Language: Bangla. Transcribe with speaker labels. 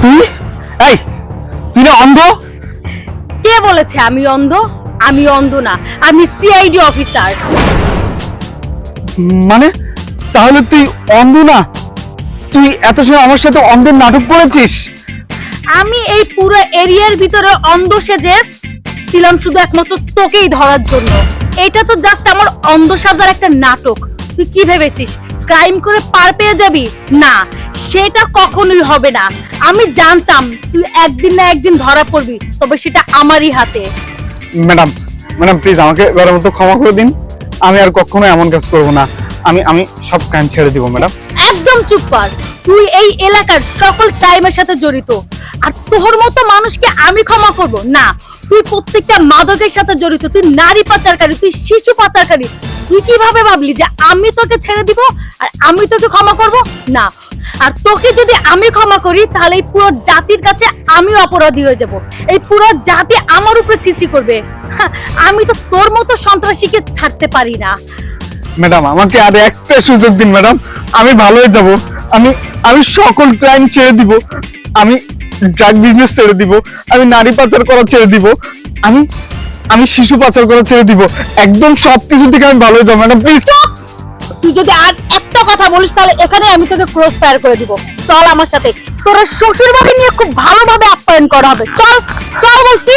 Speaker 1: তুই এই তুই না অন্ধ?
Speaker 2: কে বলেছে আমি অন্ধ? আমি অন্ধ না, আমি সিআইডি অফিসার।
Speaker 1: মানে তাহলে তুই অন্ধ না? তুই এত সময় আমার সাথে অন্ধের নাটক করেছিস?
Speaker 2: আমি এই পুরো এরিয়ার ভিতরে অন্ধ সেজে ছিলাম শুধু একমাত্র তোকেই ধরার জন্য। এটা তো জাস্ট আমার অন্ধ সাজার একটা নাটক। তুই কি ভেবেছিস ক্রাইম করে পার পেয়ে যাবি? না, সেটা কখনোই হবে না। আমি জানতাম তুই একদিন না একদিন ধরা পড়বি, তবে সেটা আমারই হাতে।
Speaker 1: ম্যাডাম ম্যাডাম প্লিজ আমাকে এবারের মতো ক্ষমা করে দিন। আমি আর কখনো এমন কাজ করব না। আমি সব ক্রাইম ছেড়ে দিব ম্যাডাম।
Speaker 2: একদম চুপ কর। তুই এই এলাকার সকল ক্রাইমের সাথে জড়িত, আর তোর মতো মানুষকে আমি ক্ষমা করব না। তুই প্রত্যেকটা মাদকের সাথে জড়িত, তুই নারী পাচারকারী, তুই শিশু পাচারকারী। তুই কিভাবে ভাবলি যে আমি তোকে ছেড়ে দিব আর আমি তোকে ক্ষমা করব? না। আর তোকে যদি আমি ক্ষমা করি তাহলে এই পুরো জাতির কাছে আমি অপরাধী হয়ে যাব। এই পুরো জাতি আমার উপরে ছিছি করবে। আমি তো তোর মতো সন্ত্রাসীকে ছাড়তে পারি না।
Speaker 1: ম্যাডাম আমাকে আর একটা সুযোগ দিন ম্যাডাম, আমি ভালো হয়ে যাব। আমি আমি সকল ক্রাইম ছেড়ে দিব। আমি ড্রাগ বিজনেস ছেড়ে দিব। আমি নারী পাচার করা ছেড়ে দিব। আমি আমি শিশু পাচার করা ছেড়ে দিব। একদম সবকিছু থেকে আমি ভালো হয়ে যাব ম্যাডাম প্লিজ।
Speaker 2: তুই যদি আর একটা কথা বলিস তাহলে এখানে আমি তোকে ক্রস ফায়ার করে দিব। চল আমার সাথে, তোর শ্বশুর বাড়ি নিয়ে খুব ভালোভাবে আপ্যায়ন করা হবে। চল চল বলছি।